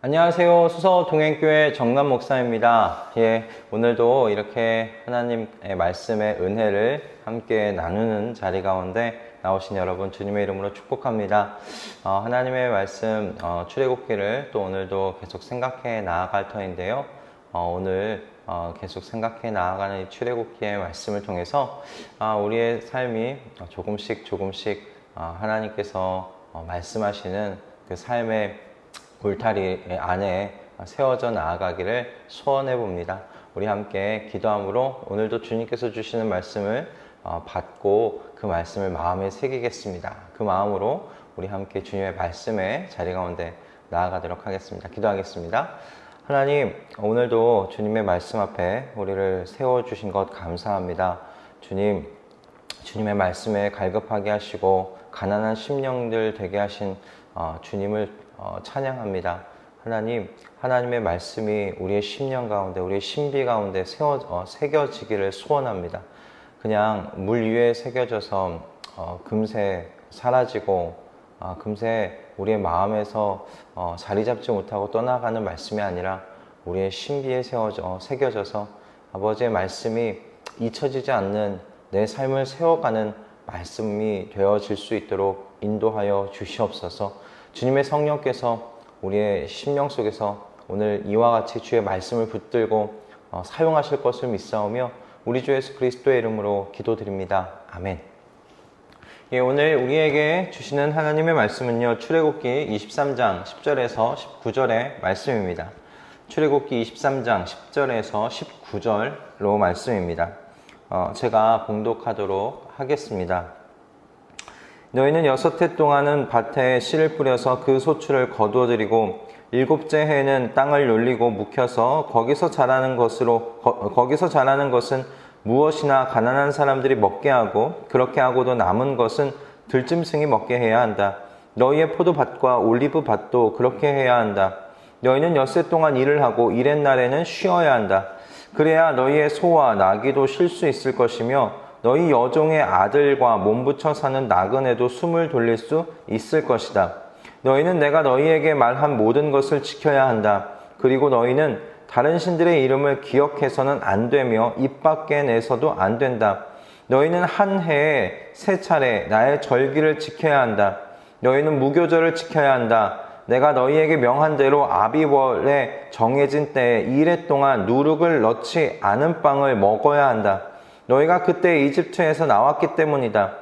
안녕하세요. 수서 동행교회 정남 목사입니다. 오늘도 이렇게 하나님의 말씀의 은혜를 함께 나누는 자리 가운데 나오신 여러분 주님의 이름으로 축복합니다. 하나님의 말씀 출애굽기를 또 오늘도 계속 생각해 나아갈 터인데요. 오늘 계속 생각해 나아가는 이 출애굽기의 말씀을 통해서 우리의 삶이 조금씩 하나님께서 말씀하시는 그 삶의 울타리 안에 세워져 나아가기를 소원해 봅니다. 우리 함께 기도함으로 오늘도 주님께서 주시는 말씀을 받고 그 말씀을 마음에 새기겠습니다. 그 마음으로 우리 함께 주님의 말씀의 자리 가운데 나아가도록 하겠습니다. 기도하겠습니다. 하나님, 오늘도 주님의 말씀 앞에 우리를 세워주신 것 감사합니다. 주님의 말씀에 갈급하게 하시고 가난한 심령들 되게 하신 주님을 찬양합니다. 하나님의 말씀이 우리의 심령 가운데, 우리의 신비 가운데 새겨지기를 소원합니다. 그냥 물 위에 새겨져서 금세 사라지고 금세 우리의 마음에서 자리 잡지 못하고 떠나가는 말씀이 아니라 우리의 신비에 새겨져서 아버지의 말씀이 잊혀지지 않는 내 삶을 세워가는 말씀이 되어질 수 있도록 인도하여 주시옵소서. 주님의 성령께서 우리의 심령 속에서 오늘 이와 같이 주의 말씀을 붙들고 사용하실 것을 믿사오며 우리 주 예수 그리스도의 이름으로 기도드립니다. 아멘. 오늘 우리에게 주시는 하나님의 말씀은요, 출애굽기 23장 10절에서 19절의 말씀입니다. 출애굽기 23장 10절에서 19절로 말씀입니다. 제가 봉독하도록 하겠습니다. 너희는 6해 동안은 밭에 씨를 뿌려서 그 소출을 거두어들이고 7째 해에는 땅을 놀리고 묵혀서 거기서 자라는 것은 무엇이나 가난한 사람들이 먹게 하고 그렇게 하고도 남은 것은 들짐승이 먹게 해야 한다. 너희의 포도밭과 올리브밭도 그렇게 해야 한다. 너희는 6해 동안 일을 하고 일의 날에는 쉬어야 한다. 그래야 너희의 소와 나귀도 쉴 수 있을 것이며 너희 여종의 아들과 몸붙여 사는 나그네도 숨을 돌릴 수 있을 것이다. 너희는 내가 너희에게 말한 모든 것을 지켜야 한다. 그리고 너희는 다른 신들의 이름을 기억해서는 안 되며 입 밖에 내서도 안 된다. 너희는 한 해에 3차례 나의 절기를 지켜야 한다. 너희는 무교절을 지켜야 한다. 내가 너희에게 명한 대로 아비월에 정해진 때에 1해 동안 누룩을 넣지 않은 빵을 먹어야 한다. 너희가 그때 이집트에서 나왔기 때문이다.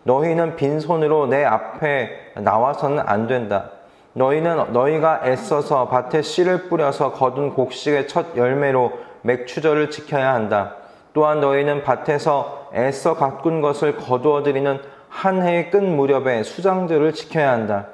너희는 빈손으로 내 앞에 나와서는 안 된다. 너희가 애써서 밭에 씨를 뿌려서 거둔 곡식의 첫 열매로 맥추절을 지켜야 한다. 또한 너희는 밭에서 애써 가꾼 것을 거두어들이는 한 해의 끝 무렵에 수장들을 지켜야 한다.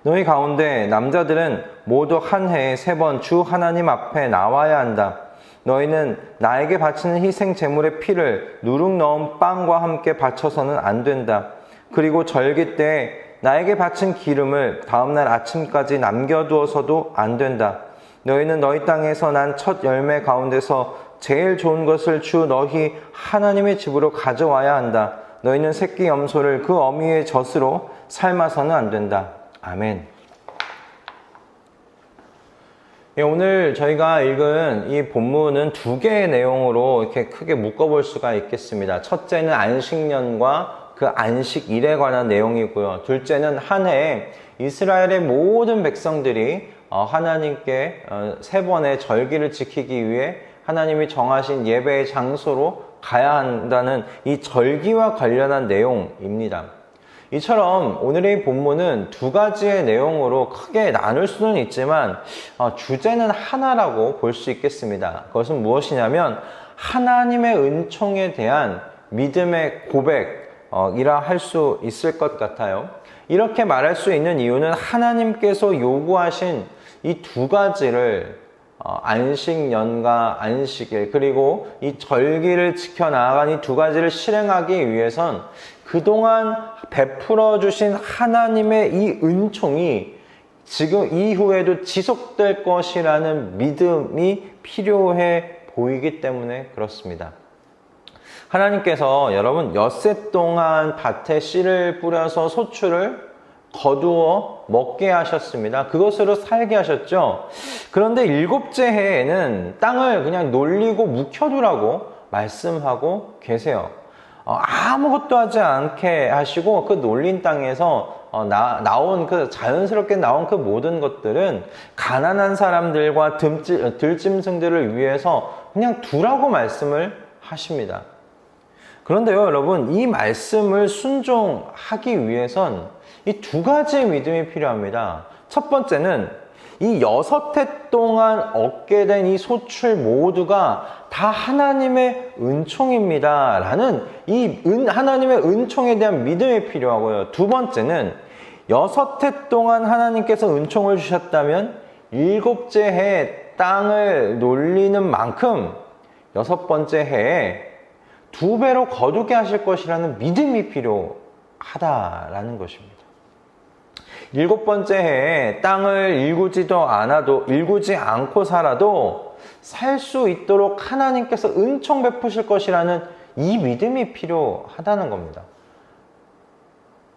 너희 가운데 남자들은 모두 한 해에 3번 주 하나님 앞에 나와야 한다. 너희는 나에게 바치는 희생 제물의 피를 누룩 넣은 빵과 함께 바쳐서는 안 된다. 그리고 절기 때에 나에게 바친 기름을 다음날 아침까지 남겨두어서도 안 된다. 너희는 너희 땅에서 난 첫 열매 가운데서 제일 좋은 것을 주 너희 하나님의 집으로 가져와야 한다. 너희는 새끼 염소를 그 어미의 젖으로 삶아서는 안 된다. 아멘. 오늘 저희가 읽은 이 본문은 2개의 내용으로 이렇게 크게 묶어볼 수가 있겠습니다. 첫째는 안식년과 그 안식일에 관한 내용이고요. 둘째는 한 해에 이스라엘의 모든 백성들이 하나님께 3번의 절기를 지키기 위해 하나님이 정하신 예배의 장소로 가야 한다는 이 절기와 관련한 내용입니다. 이처럼 오늘의 본문은 2가지의 내용으로 크게 나눌 수는 있지만 주제는 하나라고 볼 수 있겠습니다. 그것은 무엇이냐면 하나님의 은총에 대한 믿음의 고백이라 할 수 있을 것 같아요. 이렇게 말할 수 있는 이유는 하나님께서 요구하신 이 2가지를 안식년과 안식일 그리고 이 절기를 지켜나가는 이 2가지를 실행하기 위해선 그동안 베풀어 주신 하나님의 이 은총이 지금 이후에도 지속될 것이라는 믿음이 필요해 보이기 때문에 그렇습니다. 하나님께서 여러분 6해 동안 밭에 씨를 뿌려서 소출을 거두어 먹게 하셨습니다. 그것으로 살게 하셨죠. 그런데 7째 해에는 땅을 그냥 놀리고 묵혀두라고 말씀하고 계세요. 아무것도 하지 않게 하시고 그 놀린 땅에서 나온 자연스럽게 나온 그 모든 것들은 가난한 사람들과 들짐승들을 위해서 그냥 두라고 말씀을 하십니다. 그런데요, 여러분, 이 말씀을 순종하기 위해선 이 2가지의 믿음이 필요합니다. 첫 번째는 이 6해 동안 얻게 된 이 소출 모두가 다 하나님의 은총입니다 라는 이 하나님의 은총에 대한 믿음이 필요하고요. 두 번째는 6해 동안 하나님께서 은총을 주셨다면 7째 해에 땅을 놀리는 만큼 6번째 해에 2배로 거두게 하실 것이라는 믿음이 필요하다라는 것입니다. 7번째 해에 땅을 일구지 않고 살아도 살 수 있도록 하나님께서 은총 베푸실 것이라는 이 믿음이 필요하다는 겁니다.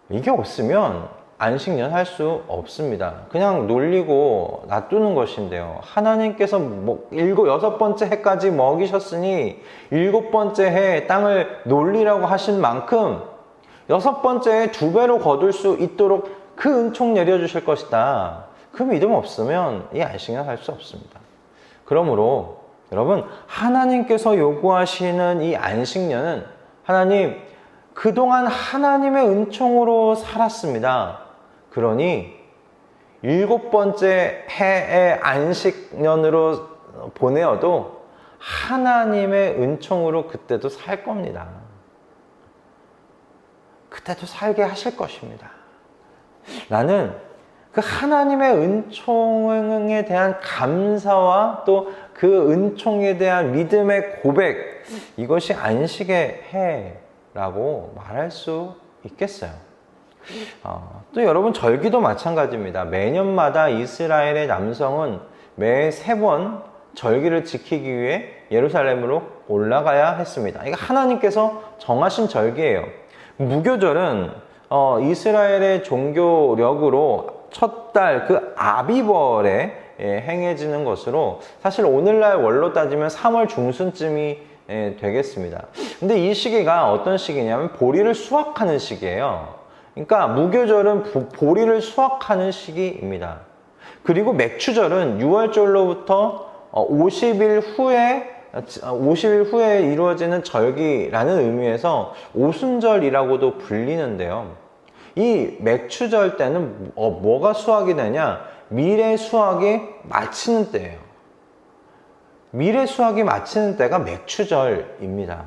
이게 없으면 안식년 할 수 없습니다. 그냥 놀리고 놔두는 것인데요. 하나님께서 6번째 해까지 먹이셨으니 7번째 해에 땅을 놀리라고 하신 만큼 6번째 해에 2배로 거둘 수 있도록 그 은총 내려주실 것이다. 그 믿음 없으면 이 안식년 할 수 없습니다. 그러므로 여러분, 하나님께서 요구하시는 이 안식년은 하나님, 그동안 하나님의 은총으로 살았습니다. 그러니 7번째 해의 안식년으로 보내어도 하나님의 은총으로 그때도 살 겁니다. 그때도 살게 하실 것입니다. 나는 그 하나님의 은총에 대한 감사와 또 그 은총에 대한 믿음의 고백, 이것이 안식의 해라고 말할 수 있겠어요. 또 여러분, 절기도 마찬가지입니다. 매년마다 이스라엘의 남성은 매 3번 절기를 지키기 위해 예루살렘으로 올라가야 했습니다. 이거 하나님께서 정하신 절기예요. 무교절은 이스라엘의 종교력으로 첫 달 그 아비벌에 행해지는 것으로, 사실 오늘날 월로 따지면 3월 중순쯤이 되겠습니다. 근데 이 시기가 어떤 시기냐면 보리를 수확하는 시기예요. 그러니까 무교절은 보리를 수확하는 시기입니다. 그리고 맥추절은 6월절로부터 50일 후에 이루어지는 절기라는 의미에서 오순절이라고도 불리는데요. 이 맥추절 때는 뭐가 수확이 되냐? 밀의 수확이 마치는 때예요. 밀의 수확이 마치는 때가 맥추절입니다.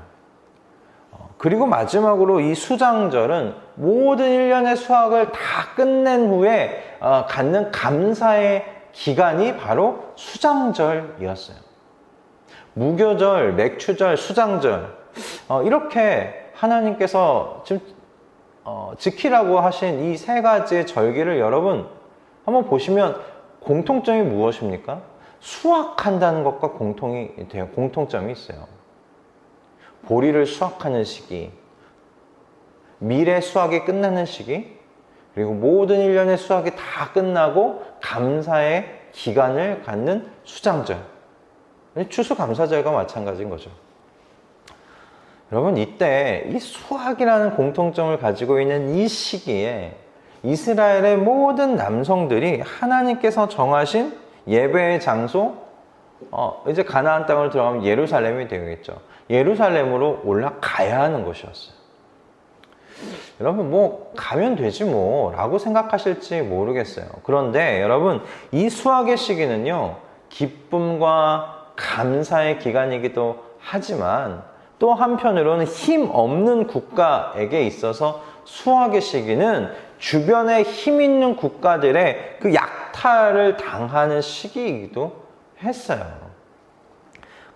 그리고 마지막으로 이 수장절은 모든 1년의 수확을 다 끝낸 후에 갖는 감사의 기간이 바로 수장절이었어요. 무교절, 맥추절, 수장절, 이렇게 하나님께서 지금 지키라고 하신 이 3가지의 절기를 여러분 한번 보시면 공통점이 무엇입니까? 수확한다는 것과 공통점이 있어요. 보리를 수확하는 시기, 밀의 수확이 끝나는 시기, 그리고 모든 1년의 수확이 다 끝나고 감사의 기간을 갖는 수장절, 추수감사절과 마찬가지인 거죠. 여러분, 이때 이 수확이라는 공통점을 가지고 있는 이 시기에 이스라엘의 모든 남성들이 하나님께서 정하신 예배의 장소, 이제 가나안 땅을 들어가면 예루살렘이 되겠죠. 예루살렘으로 올라가야 하는 것이었어요. 여러분, 가면 되지 라고 생각하실지 모르겠어요. 그런데 여러분, 이 수확의 시기는요, 기쁨과 감사의 기간이기도 하지만 또 한편으로는 힘 없는 국가에게 있어서 수확의 시기는 주변에 힘 있는 국가들의 그 약탈을 당하는 시기이기도 했어요.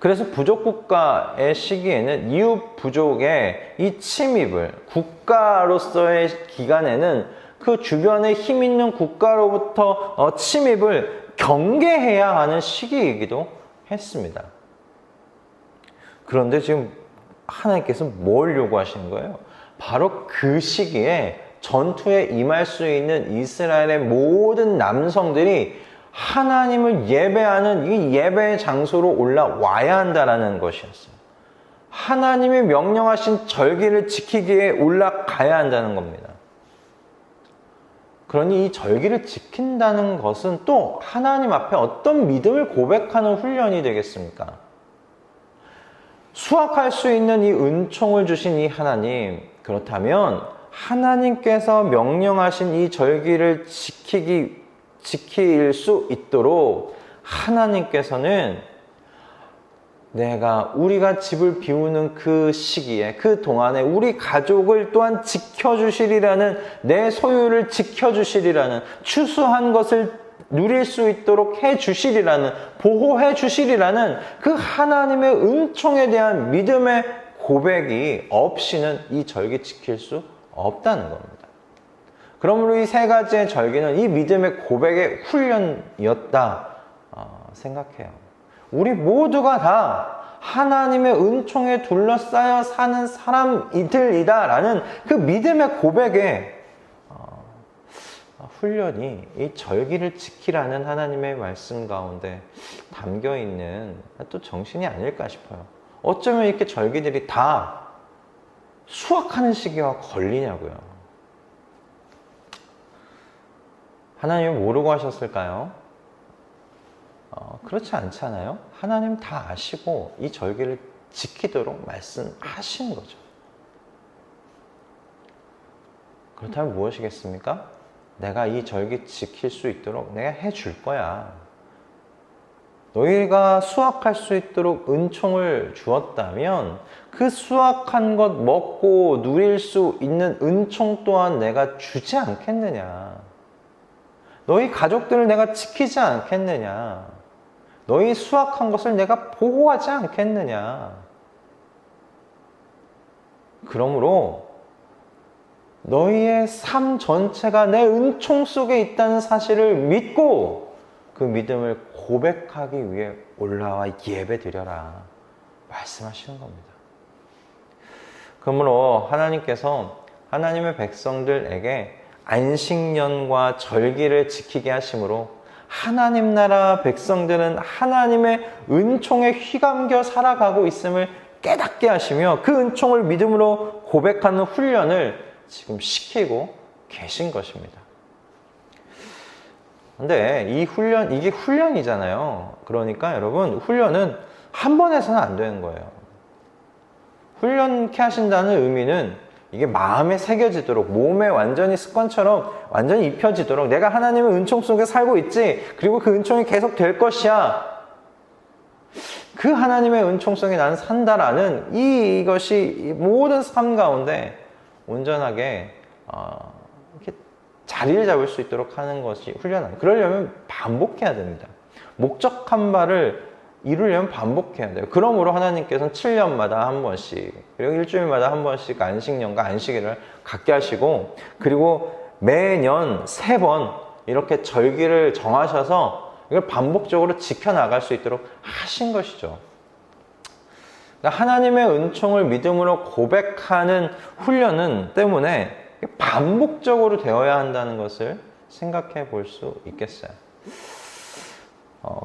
그래서 부족 국가의 시기에는 이웃 부족의 이 침입을, 국가로서의 기간에는 그 주변에 힘 있는 국가로부터 침입을 경계해야 하는 시기이기도 했습니다. 그런데 지금 하나님께서 뭘 요구하시는 거예요? 바로 그 시기에 전투에 임할 수 있는 이스라엘의 모든 남성들이 하나님을 예배하는 이 예배의 장소로 올라와야 한다라는 것이었어요. 하나님이 명령하신 절기를 지키기에 올라가야 한다는 겁니다. 그러니 이 절기를 지킨다는 것은 또 하나님 앞에 어떤 믿음을 고백하는 훈련이 되겠습니까? 수확할 수 있는 이 은총을 주신 이 하나님, 그렇다면 하나님께서 명령하신 이 절기를 지킬 수 있도록 하나님께서는 우리가 집을 비우는 그 시기에, 그 동안에 우리 가족을 또한 지켜주시리라는, 내 소유를 지켜주시리라는, 추수한 것을 누릴 수 있도록 해주시리라는, 보호해 주시리라는 그 하나님의 은총에 대한 믿음의 고백이 없이는 이 절기 지킬 수 없다는 겁니다. 그러므로 이 세 가지의 절기는 이 믿음의 고백의 훈련이었다 생각해요. 우리 모두가 다 하나님의 은총에 둘러싸여 사는 사람이들이다라는 그 믿음의 고백의 훈련이 이 절기를 지키라는 하나님의 말씀 가운데 담겨 있는 또 정신이 아닐까 싶어요. 어쩌면 이렇게 절기들이 다 수확하는 시기와 걸리냐고요. 하나님이 모르고 하셨을까요? 그렇지 않잖아요. 하나님 다 아시고 이 절기를 지키도록 말씀하신 거죠. 그렇다면 무엇이겠습니까? 내가 이 절기 지킬 수 있도록 내가 해줄 거야. 너희가 수확할 수 있도록 은총을 주었다면 그 수확한 것 먹고 누릴 수 있는 은총 또한 내가 주지 않겠느냐. 너희 가족들을 내가 지키지 않겠느냐. 너희 수확한 것을 내가 보호하지 않겠느냐. 그러므로 너희의 삶 전체가 내 은총 속에 있다는 사실을 믿고 그 믿음을 고백하기 위해 올라와 예배 드려라 말씀하시는 겁니다. 그러므로 하나님께서 하나님의 백성들에게 안식년과 절기를 지키게 하심으로 하나님 나라 백성들은 하나님의 은총에 휘감겨 살아가고 있음을 깨닫게 하시며 그 은총을 믿음으로 고백하는 훈련을 지금 시키고 계신 것입니다. 근데 이게 훈련이잖아요. 그러니까 여러분, 훈련은 한 번 해서는 안 되는 거예요. 훈련케 하신다는 의미는 이게 마음에 새겨지도록, 몸에 완전히 습관처럼 완전히 입혀지도록, 내가 하나님의 은총 속에 살고 있지, 그리고 그 은총이 계속 될 것이야, 그 하나님의 은총 속에 나는 산다라는 이것이 모든 삶 가운데 온전하게 이렇게 자리를 잡을 수 있도록 하는 것이 훈련합니다. 그러려면 반복해야 됩니다. 목적한 바를 이루려면 반복해야 돼요. 그러므로 하나님께서는 7년마다 한 번씩, 그리고 일주일마다 한 번씩 안식년과 안식일을 갖게 하시고, 그리고 매년 3번 이렇게 절기를 정하셔서 이걸 반복적으로 지켜나갈 수 있도록 하신 것이죠. 그러니까 하나님의 은총을 믿음으로 고백하는 훈련은 때문에 반복적으로 되어야 한다는 것을 생각해 볼 수 있겠어요.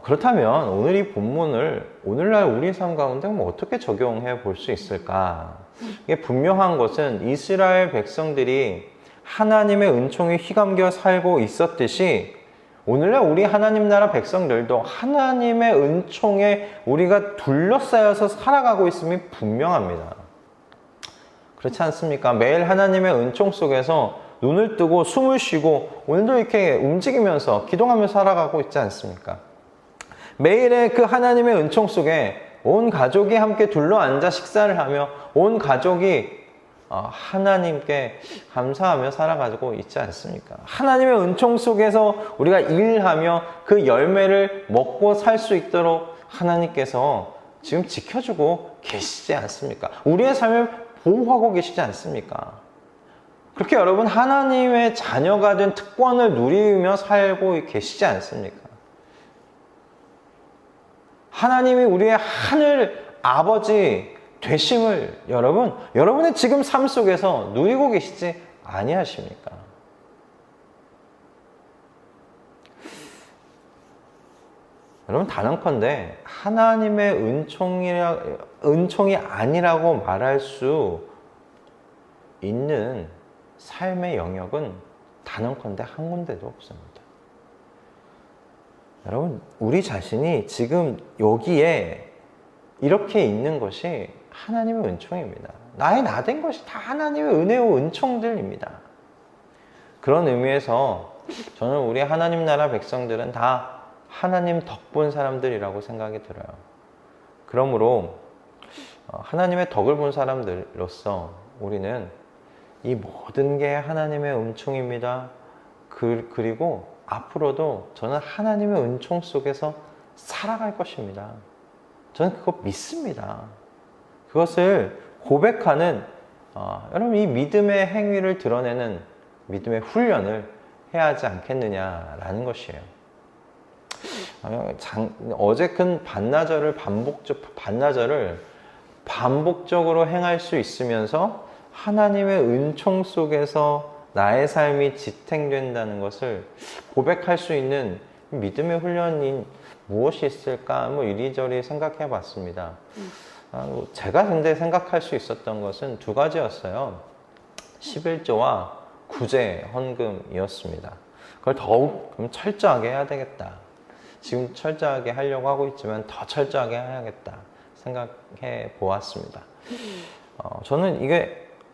그렇다면 오늘 이 본문을 오늘날 우리 삶 가운데 어떻게 적용해 볼 수 있을까? 이게 분명한 것은 이스라엘 백성들이 하나님의 은총에 휘감겨 살고 있었듯이 오늘날 우리 하나님 나라 백성들도 하나님의 은총에 우리가 둘러싸여서 살아가고 있음이 분명합니다. 그렇지 않습니까? 매일 하나님의 은총 속에서 눈을 뜨고 숨을 쉬고 오늘도 이렇게 움직이면서 기도하면서 살아가고 있지 않습니까? 매일의 그 하나님의 은총 속에 온 가족이 함께 둘러앉아 식사를 하며 온 가족이 하나님께 감사하며 살아가지고 있지 않습니까? 하나님의 은총 속에서 우리가 일하며 그 열매를 먹고 살 수 있도록 하나님께서 지금 지켜주고 계시지 않습니까? 우리의 삶을 보호하고 계시지 않습니까? 그렇게 여러분 하나님의 자녀가 된 특권을 누리며 살고 계시지 않습니까? 하나님이 우리의 하늘 아버지 되심을 여러분의 지금 삶 속에서 누리고 계시지 아니하십니까? 여러분, 단언컨대 하나님의 은총이 아니라고 말할 수 있는 삶의 영역은 단언컨대 한 군데도 없습니다. 여러분, 우리 자신이 지금 여기에 이렇게 있는 것이 하나님의 은총입니다. 나의 나된 것이 다 하나님의 은혜와 은총들입니다. 그런 의미에서 저는 우리 하나님 나라 백성들은 다 하나님 덕본 사람들이라고 생각이 들어요. 그러므로 하나님의 덕을 본 사람들로서 우리는 이 모든 게 하나님의 은총입니다. 그리고 앞으로도 저는 하나님의 은총 속에서 살아갈 것입니다. 저는 그거 믿습니다. 그것을 고백하는 여러분, 이 믿음의 행위를 드러내는 믿음의 훈련을 해야 하지 않겠느냐라는 것이에요. 어제 큰 반나절을 반복적으로 행할 수 있으면서 하나님의 은총 속에서 나의 삶이 지탱된다는 것을 고백할 수 있는 믿음의 훈련이 무엇이 있을까? 이리저리 생각해 봤습니다. 제가 근데 생각할 수 있었던 것은 두 가지였어요. 11조와 구제 헌금이었습니다. 그걸 더욱 철저하게 해야 되겠다. 지금 철저하게 하려고 하고 있지만 더 철저하게 해야겠다 생각해 보았습니다. 저는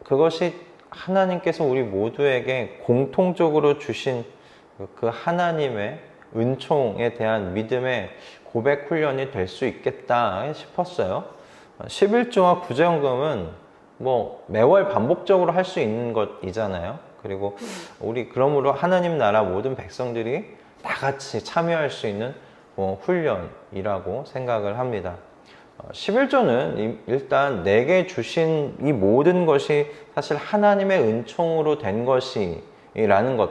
그것이 하나님께서 우리 모두에게 공통적으로 주신 그 하나님의 은총에 대한 믿음의 고백 훈련이 될 수 있겠다 싶었어요. 11조와 구제헌금은 매월 반복적으로 할 수 있는 것이잖아요. 그리고 그러므로 하나님 나라 모든 백성들이 다 같이 참여할 수 있는 훈련이라고 생각을 합니다. 11조는 일단 내게 주신 이 모든 것이 사실 하나님의 은총으로 된 것이라는 것,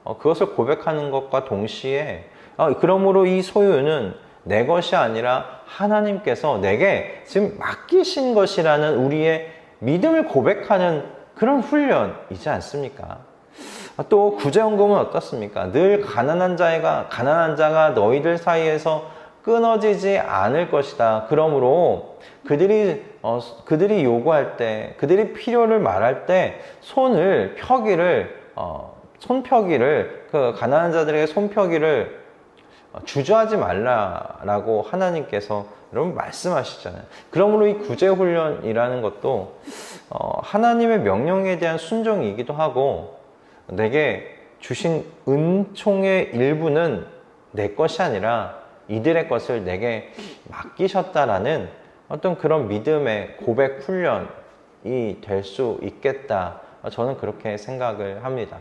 그것을 고백하는 것과 동시에 그러므로 이 소유는 내 것이 아니라 하나님께서 내게 지금 맡기신 것이라는 우리의 믿음을 고백하는 그런 훈련이지 않습니까? 또 구제헌금은 어떻습니까? 늘 가난한 자가 너희들 사이에서 끊어지지 않을 것이다. 그러므로 그들이 요구할 때, 그들이 필요를 말할 때 손펴기를 그 가난한 자들에게 손펴기를 주저하지 말라라고 하나님께서 여러분 말씀하시잖아요. 그러므로 이 구제훈련이라는 것도 하나님의 명령에 대한 순종이기도 하고, 내게 주신 은총의 일부는 내 것이 아니라 이들의 것을 내게 맡기셨다라는 어떤 그런 믿음의 고백 훈련이 될 수 있겠다. 저는 그렇게 생각을 합니다.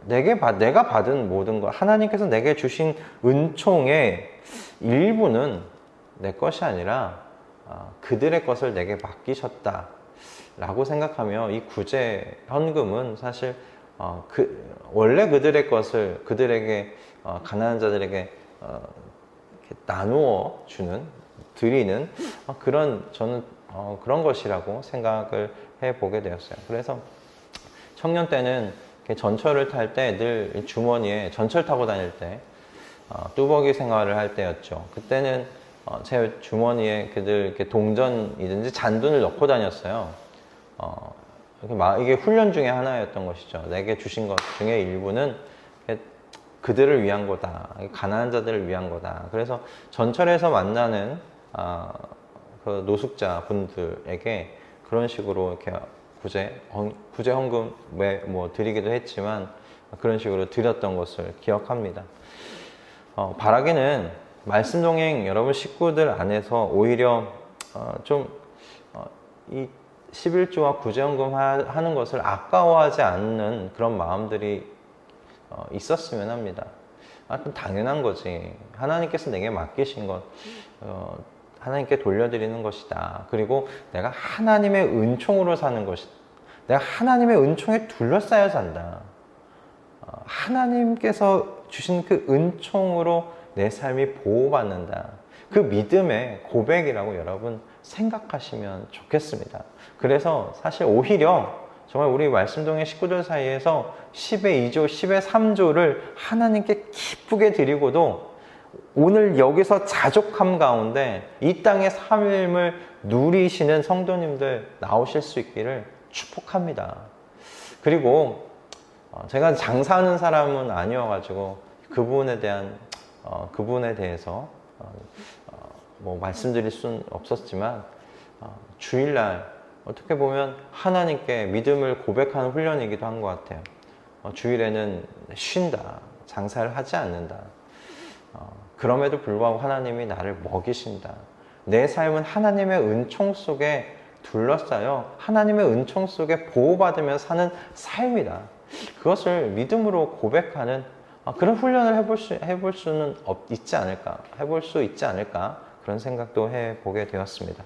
내가 받은 모든 것, 하나님께서 내게 주신 은총의 일부는 내 것이 아니라 그들의 것을 내게 맡기셨다 라고 생각하며, 이 구제 헌금은 사실 원래 그들의 것을 그들에게 가난한 자들에게 나누어 드리는 저는 그런 것이라고 생각을 해보게 되었어요. 그래서 청년 때는 전철을 탈 때 늘 주머니에, 전철 타고 다닐 때 뚜벅이 생활을 할 때였죠. 그때는 제 주머니에 이렇게 동전이든지 잔돈을 넣고 다녔어요. 이게 훈련 중에 하나였던 것이죠. 내게 주신 것 중에 일부는 그들을 위한 거다. 가난한 자들을 위한 거다. 그래서 전철에서 만나는 그 노숙자 분들에게 그런 식으로 이렇게 구제 헌금에 드리기도 했지만 그런 식으로 드렸던 것을 기억합니다. 바라기는 말씀 동행 여러분 식구들 안에서 오히려 이 11조와 구제헌금 하는 것을 아까워하지 않는 그런 마음들이 있었으면 합니다. 그럼 당연한 거지. 하나님께서 내게 맡기신 것, 하나님께 돌려드리는 것이다. 그리고 내가 하나님의 은총으로 사는 것이다. 내가 하나님의 은총에 둘러싸여 산다. 하나님께서 주신 그 은총으로 내 삶이 보호받는다. 그 믿음의 고백이라고 여러분 생각하시면 좋겠습니다. 그래서 사실 오히려 정말 우리 말씀동의 식구들 사이에서 10의 2조, 10의 3조를 하나님께 기쁘게 드리고도 오늘 여기서 자족함 가운데 이 땅의 삶을 누리시는 성도님들 나오실 수 있기를 축복합니다. 그리고 제가 장사하는 사람은 아니어가지고 그분에 대해서 뭐 말씀드릴 수는 없었지만 주일날 어떻게 보면 하나님께 믿음을 고백하는 훈련이기도 한 것 같아요. 주일에는 쉰다, 장사를 하지 않는다. 그럼에도 불구하고 하나님이 나를 먹이신다. 내 삶은 하나님의 은총 속에 둘러싸여 하나님의 은총 속에 보호받으며 사는 삶이다. 그것을 믿음으로 고백하는 그런 훈련을 해볼 수는 있지 않을까, 해볼 수 있지 않을까 그런 생각도 해보게 되었습니다.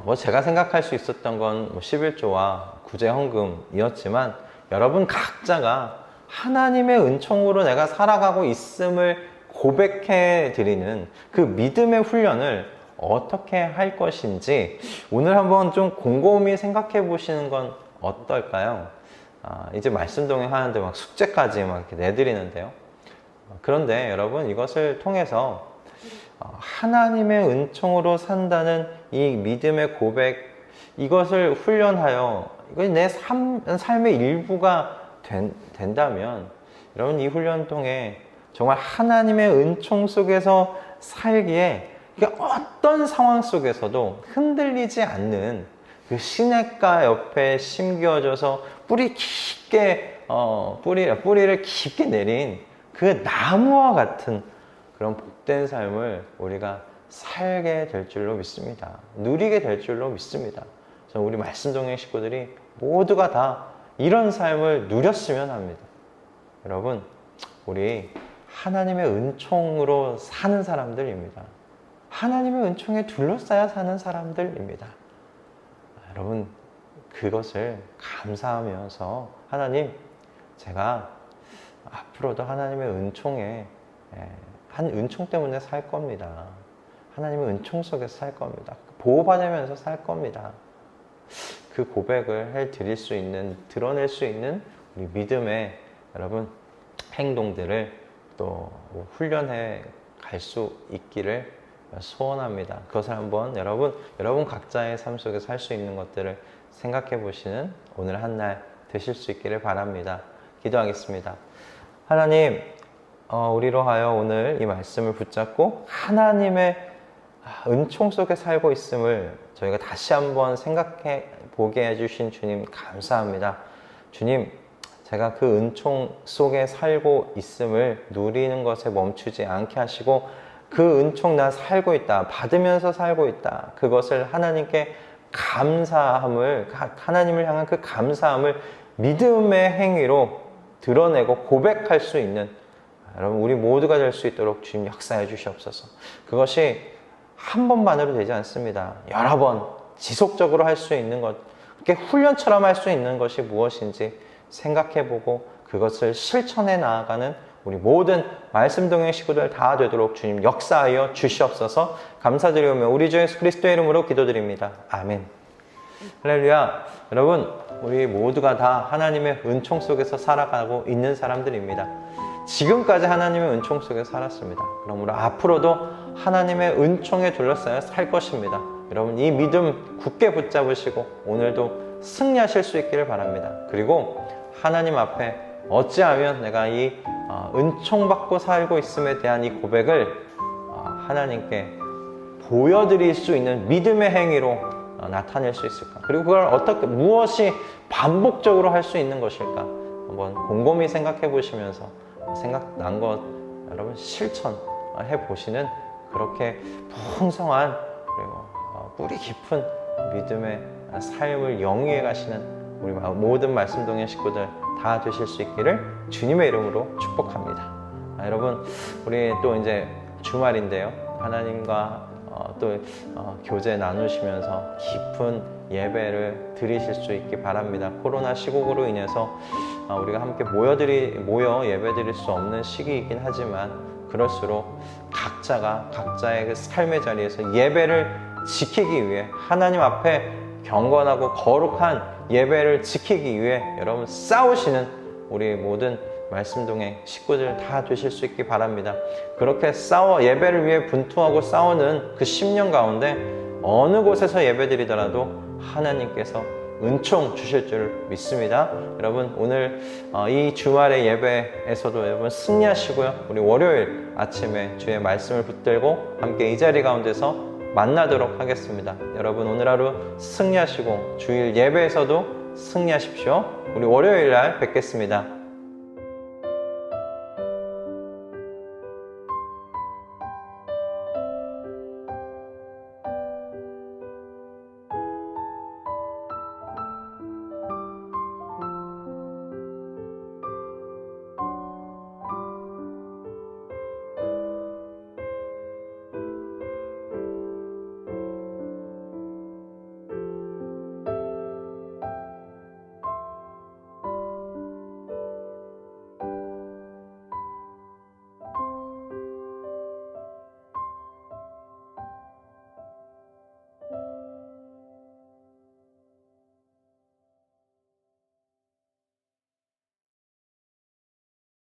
뭐 제가 생각할 수 있었던 건 11조와 구제 헌금이었지만 여러분 각자가 하나님의 은총으로 내가 살아가고 있음을 고백해 드리는 그 믿음의 훈련을 어떻게 할 것인지 오늘 한번 좀 곰곰이 생각해 보시는 건 어떨까요? 이제 말씀 동행하는데 막 숙제까지 막 이렇게 내드리는데요. 그런데 여러분 이것을 통해서 하나님의 은총으로 산다는 이 믿음의 고백, 이것을 훈련하여 이것이 내 삶의 일부가 된다면 여러분 이 훈련 통해 정말 하나님의 은총 속에서 살기에 어떤 상황 속에서도 흔들리지 않는 그 시냇가 옆에 심겨져서 뿌리를 깊게 내린 그 나무와 같은 그런 복된 삶을 우리가 살게 될 줄로 믿습니다. 누리게 될 줄로 믿습니다. 저는 우리 말씀동행 식구들이 모두가 다 이런 삶을 누렸으면 합니다. 여러분, 우리 하나님의 은총으로 사는 사람들입니다. 하나님의 은총에 둘러싸여 사는 사람들입니다. 여러분, 그것을 감사하면서 하나님, 제가 앞으로도 하나님의 은총에 한 은총 때문에 살 겁니다. 하나님의 은총 속에서 살 겁니다. 보호받으면서 살 겁니다. 그 고백을 드러낼 수 있는 우리 믿음의 여러분 행동들을 또 훈련해 갈 수 있기를 소원합니다. 그것을 한번 여러분 각자의 삶 속에서 할 수 있는 것들을 생각해 보시는 오늘 한 날 되실 수 있기를 바랍니다. 기도하겠습니다. 하나님, 우리로 하여 오늘 이 말씀을 붙잡고 하나님의 은총 속에 살고 있음을 저희가 다시 한번 생각해 보게 해주신 주님 감사합니다. 주님, 제가 그 은총 속에 살고 있음을 누리는 것에 멈추지 않게 하시고 그 은총 나 살고 있다, 받으면서 살고 있다, 그것을 하나님께 하나님을 향한 그 감사함을 믿음의 행위로 드러내고 고백할 수 있는 여러분 우리 모두가 될 수 있도록 주님 역사해 주시옵소서. 그것이 한 번만으로 되지 않습니다. 여러 번 지속적으로 할 수 있는 것, 그렇게 훈련처럼 할 수 있는 것이 무엇인지 생각해보고 그것을 실천해 나아가는 우리 모든 말씀동행 식구들 다 되도록 주님 역사하여 주시옵소서. 감사드리오며 우리 주 예수 그리스도의 이름으로 기도드립니다. 아멘. 할렐루야. 여러분, 우리 모두가 다 하나님의 은총 속에서 살아가고 있는 사람들입니다. 지금까지 하나님의 은총 속에 살았습니다. 그러므로 앞으로도 하나님의 은총에 둘러싸여 살 것입니다. 여러분, 이 믿음 굳게 붙잡으시고 오늘도 승리하실 수 있기를 바랍니다. 그리고 하나님 앞에 어찌하면 내가 이 은총받고 살고 있음에 대한 이 고백을 하나님께 보여드릴 수 있는 믿음의 행위로 나타낼 수 있을까? 그리고 그걸 무엇이 반복적으로 할 수 있는 것일까? 한번 곰곰이 생각해 보시면서 생각난 것 여러분 실천해 보시는 그렇게 풍성한 그리고 뿌리 깊은 믿음의 삶을 영위해 가시는 우리 모든 말씀동행 식구들 다 되실 수 있기를 주님의 이름으로 축복합니다. 여러분, 우리 또 이제 주말인데요. 하나님과 또 교제 나누시면서 깊은 예배를 드리실 수 있기 바랍니다. 코로나 시국으로 인해서 우리가 함께 모여 예배 드릴 수 없는 시기이긴 하지만 그럴수록 각자가 각자의 그 삶의 자리에서 예배를 지키기 위해 하나님 앞에 경건하고 거룩한 예배를 지키기 위해 여러분 싸우시는 우리 모든 말씀동행 식구들 다 되실 수 있기 바랍니다. 그렇게 예배를 위해 분투하고 싸우는 그 10년 가운데 어느 곳에서 예배드리더라도 하나님께서 은총 주실 줄 믿습니다. 여러분 오늘 이 주말의 예배에서도 여러분 승리하시고요. 우리 월요일 아침에 주의 말씀을 붙들고 함께 이 자리 가운데서 만나도록 하겠습니다. 여러분 오늘 하루 승리하시고 주일 예배에서도 승리하십시오. 우리 월요일 날 뵙겠습니다.